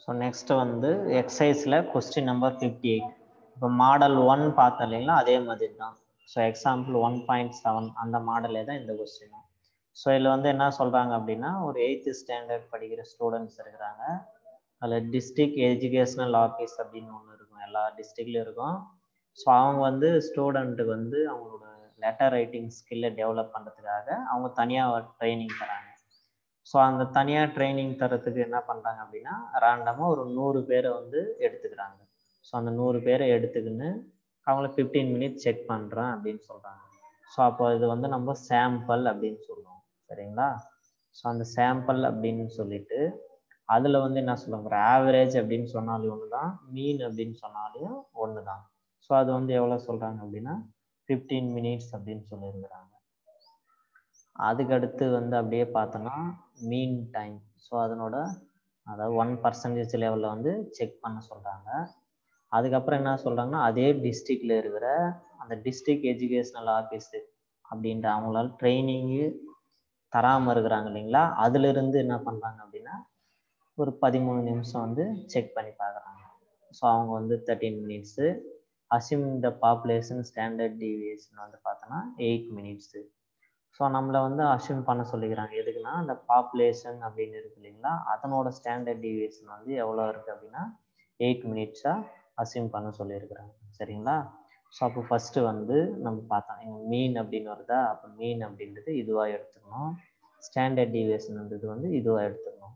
So next வந்து எக்ஸசைஸில் question number 58. இப்போ model 1 பார்த்தோம் இல்லைங்களா, அதே மாதிரி தான். ஸோ எக்ஸாம்பிள் 1.7 அந்த மாடலே தான் இந்த கொஸ்டின். ஸோ இதில் வந்து என்ன சொல்கிறாங்க அப்படின்னா, ஒரு 8th ஸ்டாண்டர்ட் படிக்கிற ஸ்டூடெண்ட்ஸ் இருக்கிறாங்க. அதில் டிஸ்ட்ரிக்ட் எஜுகேஷ்னல் ஆஃபீஸ் அப்படின்னு ஒன்று இருக்கும், எல்லா டிஸ்ட்ரிக்ட்லையும் இருக்கும். ஸோ அவங்க வந்து ஸ்டூடெண்ட்டுக்கு வந்து அவங்களோட லெட்டர் ரைட்டிங் ஸ்கில்லை டெவலப் பண்ணுறதுக்காக அவங்க தனியாக ட்ரைனிங் தராங்க. ஸோ அந்த தனியாக ட்ரைனிங் தரத்துக்கு என்ன பண்ணுறாங்க அப்படின்னா, ரேண்டமாக ஒரு 100 பேரை வந்து எடுத்துக்கிறாங்க. ஸோ அந்த 100 பேரை எடுத்துக்கின்னு அவங்கள 15 மினிட்ஸ் செக் பண்ணுறேன் அப்படின்னு சொல்கிறாங்க. ஸோ அப்போ இது வந்து நம்ம சாம்பிள் அப்படின்னு சொல்லுவோம், சரிங்களா? ஸோ அந்த சாம்பிள் அப்படின்னு சொல்லிட்டு அதில் வந்து என்ன சொல்லுவாங்க, ஒரு ஆவரேஜ் அப்படின்னு சொன்னாலும் ஒன்று தான், மீன் அப்படின்னு சொன்னாலும் ஒன்று தான். ஸோ அது வந்து எவ்வளோ சொல்கிறாங்க அப்படின்னா 15 மினிட்ஸ் அப்படின்னு சொல்லியிருக்கிறாங்க. அதுக்கடுத்து வந்து அப்படியே பார்த்தோன்னா மீன் டைம். ஸோ அதனோட அதாவது 1% லெவலில் வந்து செக் பண்ண சொல்கிறாங்க. அதுக்கப்புறம் என்ன சொல்கிறாங்கன்னா, அதே டிஸ்ட்ரிக்டில் இருக்கிற அந்த டிஸ்ட்ரிக்ட் எஜுகேஷ்னல் ஆஃபீஸு அப்படின்ற அவங்களால ட்ரைனிங்கு தராமல் இருக்கிறாங்க இல்லைங்களா, அதிலிருந்து என்ன பண்ணுறாங்க அப்படின்னா ஒரு 13 நிமிஷம் வந்து செக் பண்ணி பார்க்குறாங்க. ஸோ அவங்க வந்து 13 minutes. Assuming the population standard deviation வந்து பார்த்தோன்னா 8 மினிட்ஸு. ஸோ நம்மளை வந்து அசியூம் பண்ண சொல்லிக்கிறாங்க. எதுக்குன்னா, அந்த பாப்புலேஷன் அப்படின்னு இருக்கு இல்லைங்களா, அதனோட ஸ்டாண்டர்ட் டீவியேஷன் வந்து எவ்வளோ இருக்குது அப்படின்னா 8 மினிட்ஸாக அசியூம் பண்ண சொல்லியிருக்கிறாங்க, சரிங்களா? ஸோ அப்போ ஃபஸ்ட்டு வந்து நம்ம பார்த்தோம், எங்கள் மீன் அப்படின்னு வருதா, அப்போ மீன் அப்படின்றது இதுவாக எடுத்துக்கணும், ஸ்டாண்டர்ட் டீவியேஷன் வந்து இதுவாக எடுத்துக்கணும்.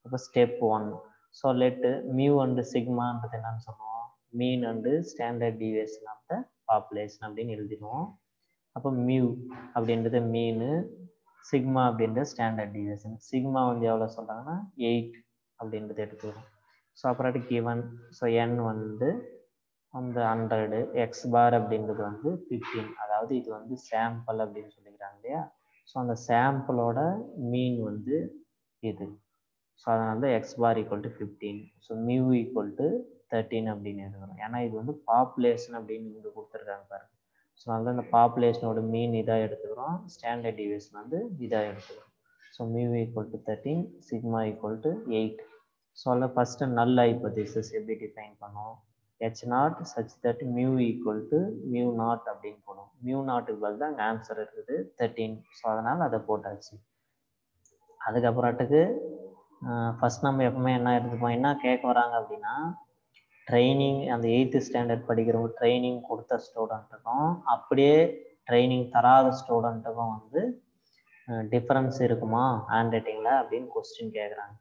அப்போ step 1. So let mu and சிக்மான்றது என்னன்னு சொல்லுவோம், mean and standard deviation of the population அப்படின்னு எழுதிடுவோம். அப்போ மியூ அப்படின்றது மீன், சிக்மா அப்படின்றது ஸ்டாண்டர்ட் டீவியேஷன். சிக்மா வந்து எவ்வளோ சொல்கிறாங்கன்னா 8 அப்படின்றது எடுத்துக்கிறோம். ஸோ அப்புறம் கிவன். ஸோ என் வந்து அந்த 100, எக்ஸ் பார் அப்படின்றது வந்து 15. அதாவது இது வந்து சாம்பிள் அப்படின்னு சொல்லிக்கிறாங்க இல்லையா. ஸோ அந்த சாம்பிளோட மீன் வந்து இது. ஸோ அதனால தான் x bar equal to 15. So mu equal to 13 அப்படின்னு எழுதுகிறோம். ஏன்னா இது வந்து பாப்புலேஷன் அப்படின்னு இங்கே கொடுத்துருக்காங்க பாருங்க. ஸோ அதனால இந்த பாப்புலேஷனோட மீன் இதாக எடுத்துக்கிறோம், ஸ்டாண்டர்ட் டீவியேஷன் வந்து இதாக எடுத்துக்கிறோம். So mu equal to 13, sigma equal to 8. So அதில் ஃபஸ்ட்டு நல் ஹைபோதீசிஸ் எப்படி டிஃபைன் பண்ணோம், h not such that mu equal to mu not அப்படின்னு போனோம். மியூ நாட்டுக்கு பதில் தான் அங்கே ஆன்சர் இருக்குது 13. ஸோ அதனால் அதை போட்டாச்சு. அதுக்கப்புறத்துக்கு ஃபஸ்ட் நம்ம எப்பவுமே என்ன எடுத்துப்போம், என்ன கேட்க வராங்க அப்படின்னா, ட்ரைனிங் அந்த 8th ஸ்டாண்டர்ட் படிக்கிறவங்க ட்ரைனிங் கொடுத்த ஸ்டூடெண்ட்டுக்கும் அப்படியே ட்ரைனிங் தராத ஸ்டூடெண்ட்டுக்கும் வந்து டிஃப்ரென்ஸ் இருக்குமா ஹேண்ட் ரைட்டிங்கில் அப்படின்னு கொஸ்டின் கேட்குறாங்க.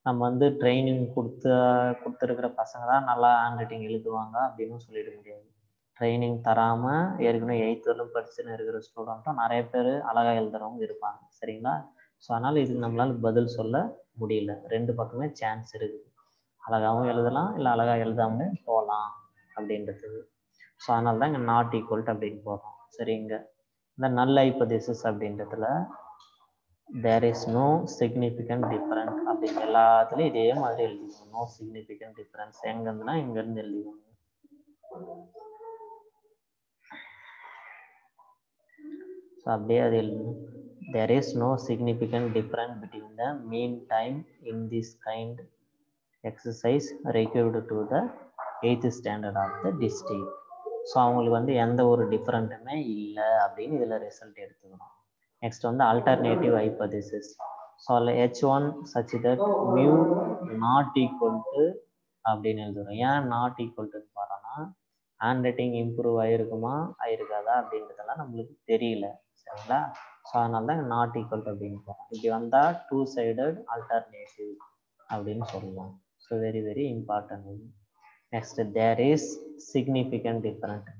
நம்ம வந்து ட்ரைனிங் கொடுத்துருக்கிற பசங்க தான் நல்லா ஹேண்ட் ரைட்டிங் எழுதுவாங்க அப்படின்னு சொல்லிட முடியாது. ட்ரைனிங் தராமல் ஏற்கனவே 8th வரலும் படிச்சுன்னு இருக்கிற ஸ்டூடெண்ட்டும் நிறைய பேர் அழகாக எழுதுறவங்க இருப்பாங்க, சரிங்களா? ஸோ அதனால் இதுக்கு நம்மளால் பதில் சொல்ல முடியல. ரெண்டு பக்கமே சான்ஸ் இருக்குது, அழகாகவும் எழுதலாம் இல்லை அழகாக எழுதாமல் போகலாம் அப்படின்றதுக்கு. ஸோ அதனால தான் இங்கே நாட் ஈக்குவல் டு அப்படின்னு போகிறோம். சரி, இங்கே இந்த நல் ஹைபோதீசிஸ் அப்படின்றதுல there is no significant difference அப்படின்னு எல்லாத்துலேயும் இதே மாதிரி எழுதிக்கணும். நோ சிக்னிஃபிகண்ட் டிஃபரன்ஸ் எங்கேருந்துன்னா இங்கேருந்து எழுதிக்கணும். ஸோ அப்படியே அது எழுதணும். There is no significant difference between the mean time in this kind exercise required to the 8th standard of the district. So அவங்களுக்கு வந்து எந்த ஒரு டிஃப்ரெண்ட்டுமே இல்லை அப்படின்னு இதில் ரிசல்ட் எடுத்துக்கணும். நெக்ஸ்ட் வந்து அல்டர்னேட்டிவ் ஹைபோதீசிஸ். ஸோ அதில் h1 such that mu not equal to அப்படின்னு எழுதுறோம். ஏன் நாட் ஈக்குவல் டுன்னு பாருன்னா, ஹேண்ட் ரைட்டிங் இம்ப்ரூவ் ஆகிருக்குமா ஆயிருக்காதா அப்படின்றதெல்லாம் நம்மளுக்கு தெரியல, சரிங்களா? ஸோ அதனால தான் நாட் ஈக்குவல் டு அப்படின்னு போகிறோம். இப்படி வந்தால் 2 சைடட் அல்டர்னேட்டிவ் அப்படின்னு சொல்லுவோம். So very very important. Next there is significant different.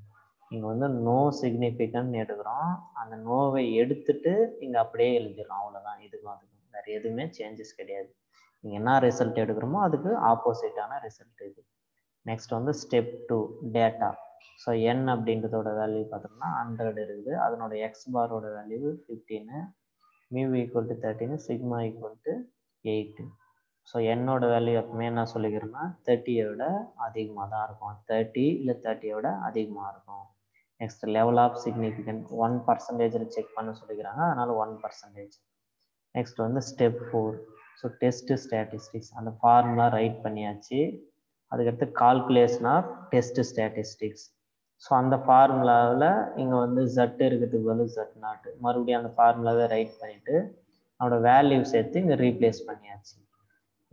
இங்கே வந்து நோ சிக்னிஃபிகண்ட் எடுக்கிறோம், அந்த நோவை எடுத்துட்டு இங்கே அப்படியே எழுதிடுறோம், அவ்வளோதான். இதுக்கும் அதுக்கும் வேறு எதுவுமே சேஞ்சஸ் கிடையாது. நீங்கள் என்ன ரிசல்ட் எடுக்கிறோமோ அதுக்கு ஆப்போசிட்டான ரிசல்ட் இது. நெக்ஸ்ட் வந்து ஸ்டெப் 2 டேட்டா. ஸோ என் அப்படின்றதோட வேல்யூ பார்த்தோம்னா 100 இருக்குது, அதனோட எக்ஸ் பாரோட value 15, mu equal to 13, sigma equal to 8. So என்னோட வேல்யூ எப்பவுமே என்ன சொல்லிக்கிறேன்னா 30 விட அதிகமாக தான் இருக்கும், 30 இல்லை 30 விட அதிகமாக இருக்கும். Next level of significant 1% check பண்ண சொல்லிக்கிறாங்க, அதனால 1%. நெக்ஸ்ட் வந்து ஸ்டெப் 4. ஸோ டெஸ்ட் ஸ்டாட்டிஸ்டிக்ஸ் அந்த ஃபார்முலா ரைட் பண்ணியாச்சு. அதுக்கடுத்து calculation of test statistics. So அந்த ஃபார்முலாவில் இங்கே வந்து ஜட் இருக்கிறதுக்கு பதில் ஜட் நாட், மறுபடியும் அந்த ஃபார்முலாவை ரைட் பண்ணிவிட்டு அதோட வேல்யூ சேர்த்து இங்கே ரீப்ளேஸ் பண்ணியாச்சு.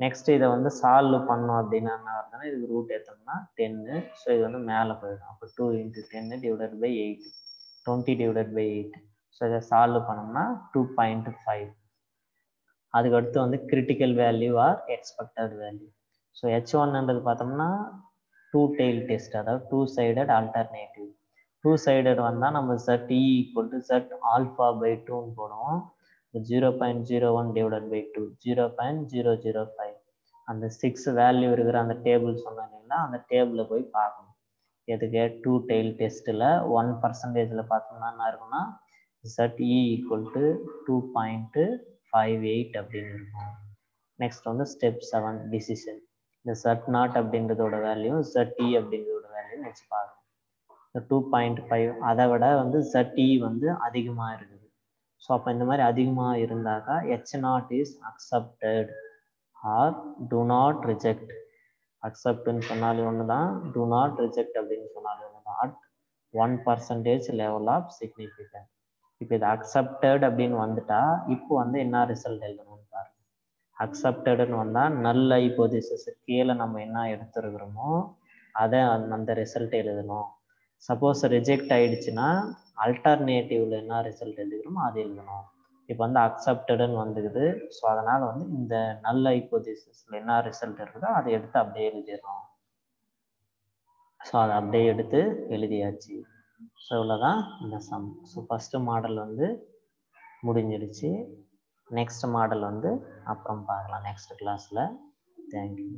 நெக்ஸ்ட் இதை வந்து சால்வ் பண்ணோம் அப்படின்னா என்ன வருதுன்னா, இதுக்கு ரூட் ஏற்றோம்னா 10. ஸோ இது வந்து மேலே போயிடும். அப்போ 2 × 10 / 8, 20 / 8. ஸோ இதை சால்வ் பண்ணோம்னா 2.5. அதுக்கடுத்து வந்து critical value or expected value. So H1ன்றது பார்த்தோம்னா 2 tail டெஸ்ட், அதாவது 2 sided alternative. 2 sided வந்தால் நம்ம ZE = Z alpha/2ன்னு போடுவோம். 0.01 / 2, 0.005. அந்த 6 வேல்யூ இருக்கிற அந்த டேபிள் சொன்னீங்கன்னா அந்த டேபிளில் போய் பார்க்கணும். எதுக்கு 2 tail டெஸ்ட்டில் 1% பார்த்தோம்னா என்ன இருக்குன்னா ZE = 2.58 அப்படின்னு இருக்கும். நெக்ஸ்ட் வந்து ஸ்டெப் 7 டிசிஷன். இந்த Z0 அப்படின்றதோட வேல்யூ ZE அப்படின்றதோட வேல்யூ வச்சு பார்க்கணும். இந்த 2.5 அதை விட வந்து ZE வந்து அதிகமாக இருக்குது. ஸோ அப்போ இந்த மாதிரி அதிகமாக இருந்தாக்கா H0 is accepted R do not reject. அக்செப்ட்னு சொன்னாலும் ஒன்று தான், do not reject அப்படின்னு சொன்னாலும் ஒன்று தான். At 1% level of significant. இப்போ இது அக்செப்டட் அப்படின்னு வந்துட்டா இப்போ வந்து என்ன ரிசல்ட் எழுதணும்னு பாருங்க. அக்செப்டடுன்னு வந்தால் நல் ஹைபோதீசிஸ் கீழே நம்ம என்ன எடுத்துருக்கிறோமோ அதை அந்த ரிசல்ட் எழுதணும். சப்போஸ் ரிஜெக்ட் ஆயிடுச்சுன்னா அல்டர்னேட்டிவ்ல என்ன ரிசல்ட் எழுதுகிறோமோ அது எழுதணும். இப்போ வந்து அக்செப்டடுன்னு வந்துக்குது. ஸோ அதனால் வந்து இந்த நல் ஹைபோதீசிஸில் என்ன ரிசல்ட் இருக்குதோ அதை எடுத்து அப்படியே எழுதிடணும். ஸோ அதை அப்படியே எடுத்து எழுதியாச்சு. ஸோ இவ்வளோதான் இந்த சம். ஸோ ஃபஸ்ட்டு மாடல் வந்து முடிஞ்சிடுச்சு. நெக்ஸ்ட் மாடல் வந்து அப்புறம் பார்க்கலாம் நெக்ஸ்ட் கிளாஸில். தேங்க்யூ.